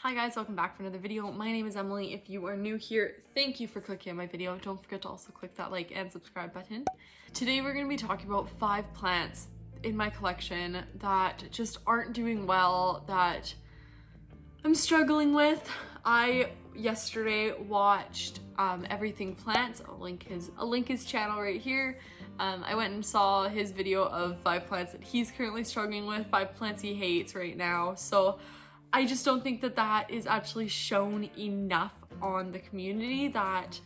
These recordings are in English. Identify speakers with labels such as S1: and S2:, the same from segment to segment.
S1: Hi guys, welcome back for another video. My name is Emily. If you are new here, thank you for clicking on my video. Don't forget to also click that like and subscribe button. Today we're going to be talking about 5 plants in my collection that just aren't doing well, that I'm struggling with. I yesterday watched Everything Plants. I'll link his channel right here. I went and saw his video of 5 plants that he's currently struggling with, 5 plants he hates right now. So I just don't think that that is actually shown enough on the community, that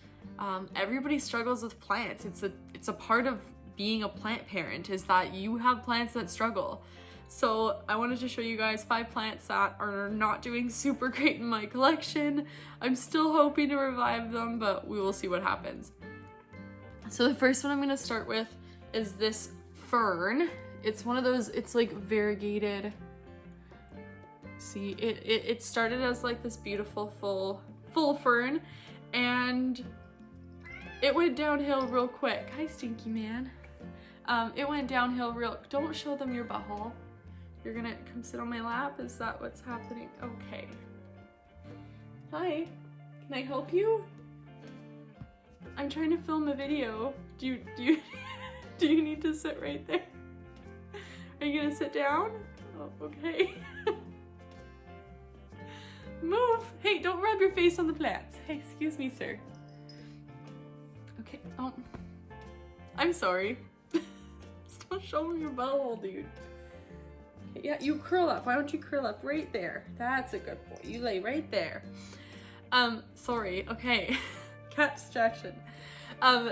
S1: everybody struggles with plants. It's a part of being a plant parent, is that you have plants that struggle. So I wanted to show you guys 5 plants that are not doing super great in my collection. I'm still hoping to revive them, but we will see what happens. So the first one I'm gonna start with is this fern. It's one of those, it's like variegated. See, it started as like this beautiful full fern, and it went downhill real quick. Hi, stinky man. It went downhill real. Don't show them your butthole. You're gonna come sit on my lap? Is that what's happening? Okay. Hi, can I help you? I'm trying to film a video. Do you need to sit right there? Are you gonna sit down? Oh, okay. Move! Hey, don't rub your face on the plants. Hey, excuse me, sir. Okay, I'm sorry. Stop showing your butthole, dude. Okay, yeah, you curl up. Why don't you curl up right there? That's a good boy. You lay right there. Sorry. Okay. Cat distraction.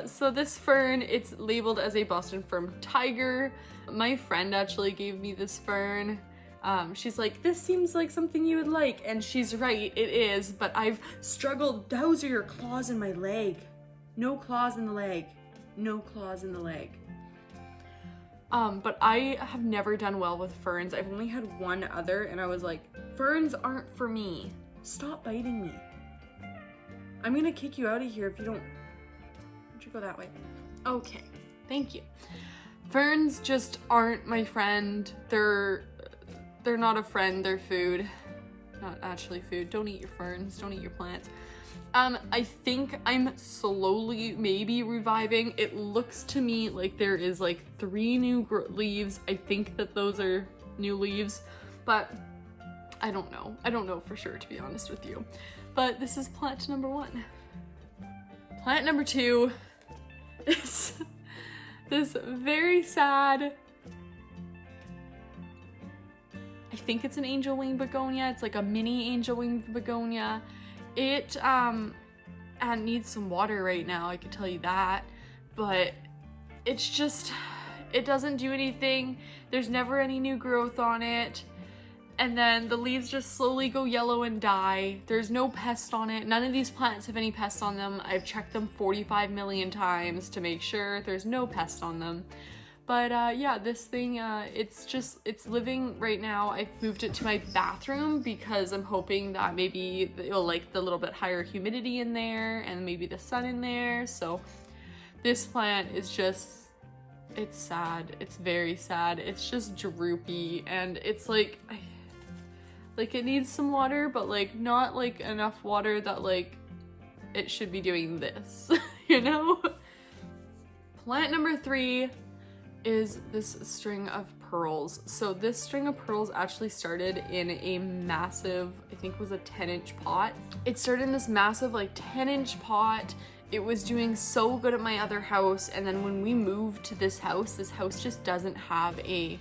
S1: So this fern, it's labeled as a Boston fern tiger. My friend actually gave me this fern. She's like, this seems like something you would like, and she's right, it is, but I've struggled. Those are your claws in my leg. No claws in the leg. No claws in the leg. But I have never done well with ferns. I've only had one other, and I was like, ferns aren't for me. Stop biting me. I'm gonna kick you out of here if you don't. Why don't you go that way? Okay, thank you. Ferns just aren't my friend. They're not a friend, they're food. Not actually food. Don't eat your ferns, don't eat your plants. I think I'm slowly maybe reviving. It looks to me like there is like 3 new leaves. I think that those are new leaves, but I don't know. I don't know for sure, to be honest with you. But this is plant number 1. Plant number 2 is this very sad, I think it's an angel wing begonia. It's like a mini angel wing begonia. It needs some water right now, I can tell you that. But it's just, it doesn't do anything. There's never any new growth on it. And then the leaves just slowly go yellow and die. There's no pest on it. None of these plants have any pests on them. I've checked them 45 million times to make sure there's no pest on them. But yeah, this thing, it's living right now. I've moved it to my bathroom because I'm hoping that maybe it'll like the little bit higher humidity in there and maybe the sun in there. So this plant is just, it's sad. It's very sad. It's just droopy, and it's like it needs some water, but like not like enough water that like it should be doing this, you know? Plant number 3 is this string of pearls. So this string of pearls actually started in a massive, I think it was a 10-inch pot. It started in this massive like 10-inch pot. It was doing so good at my other house, and then when we moved to this house just doesn't have a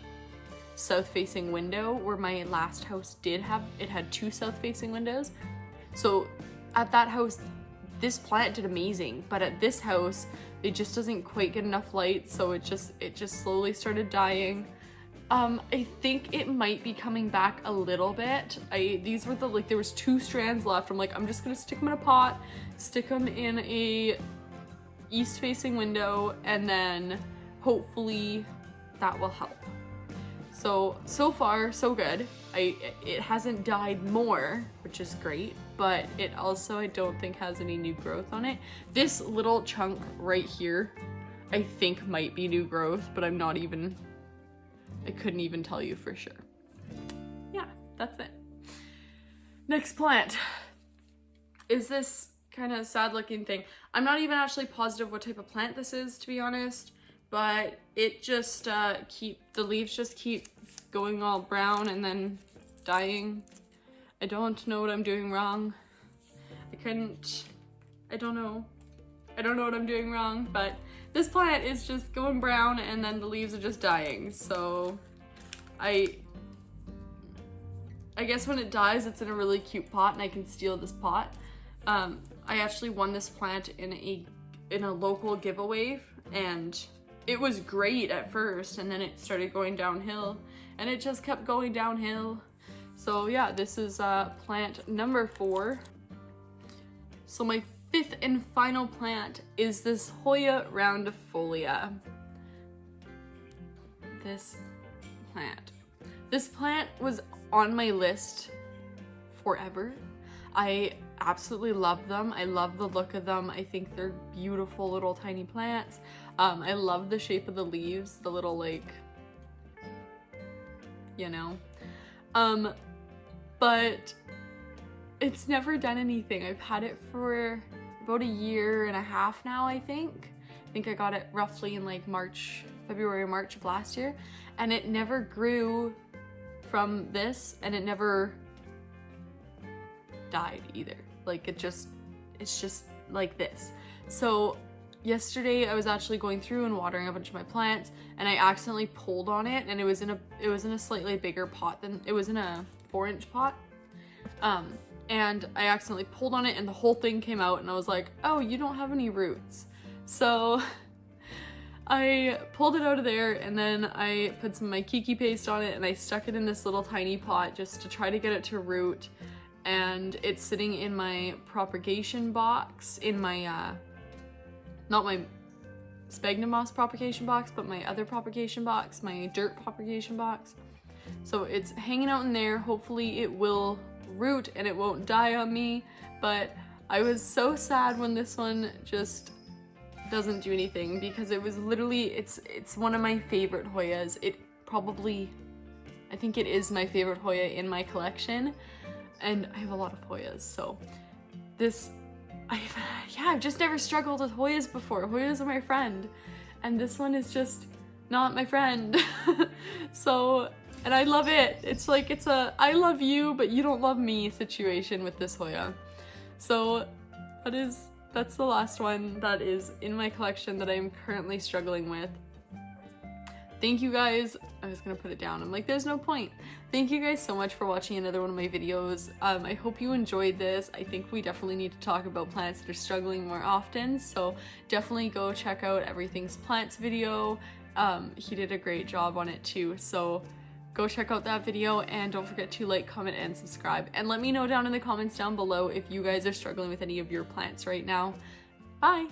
S1: south-facing window, where my last house did have, it had 2 south-facing windows. So at that house, this plant did amazing, but at this house, it just doesn't quite get enough light, so it just slowly started dying. I think it might be coming back a little bit. These were there was 2 strands left. I'm like, I'm just gonna stick them in a pot, stick them in a east-facing window, and then hopefully that will help. So far, so good. It hasn't died more, which is great, but it also, I don't think, has any new growth on it. This little chunk right here, I think might be new growth, but I couldn't even tell you for sure. Yeah, that's it. Next plant is this kind of sad looking thing. I'm not even actually positive what type of plant this is, to be honest, but it just the leaves just keep going all brown and then dying. I don't know what I'm doing wrong. I don't know what I'm doing wrong, but this plant is just going brown and then the leaves are just dying. So I guess when it dies, it's in a really cute pot and I can steal this pot. I actually won this plant in a local giveaway, and it was great at first, and then it started going downhill, and it just kept going downhill. So yeah, this is plant number 4. So my 5th and final plant is this Hoya roundifolia. This plant was on my list forever. I absolutely love them. I love the look of them. I think they're beautiful little tiny plants. I love the shape of the leaves, the little, like, you know. But it's never done anything. I've had it for about 1.5 years now, I think. I think I got it roughly in like February or March of last year, and it never grew from this, and it never died either. Like it's just like this. So yesterday I was actually going through and watering a bunch of my plants, and I accidentally pulled on it, and it was in a slightly bigger pot than it was in a 4-inch pot. And I accidentally pulled on it and the whole thing came out, and I was like, oh, you don't have any roots. So I pulled it out of there, and then I put some of my Kiki paste on it, and I stuck it in this little tiny pot just to try to get it to root. And it's sitting in my propagation box, in my, not my sphagnum moss propagation box, but my other propagation box, my dirt propagation box. So it's hanging out in there. Hopefully it will root and it won't die on me, but I was so sad when this one just doesn't do anything, because it was literally, it's one of my favorite Hoyas. I think it is my favorite Hoya in my collection, and I have a lot of Hoyas, so I've just never struggled with Hoyas before. Hoyas are my friend, and this one is just not my friend. So, and I love it. It's like, it's a I love you, but you don't love me situation with this Hoya. So that's the last one that is in my collection that I'm currently struggling with. Thank you guys. I was gonna put it down. I'm like, there's no point. Thank you guys so much for watching another one of my videos. I hope you enjoyed this. I think we definitely need to talk about plants that are struggling more often. So definitely go check out Everything's Plants video. He did a great job on it too. So go check out that video, and don't forget to like, comment, and subscribe. And let me know down in the comments down below if you guys are struggling with any of your plants right now. Bye!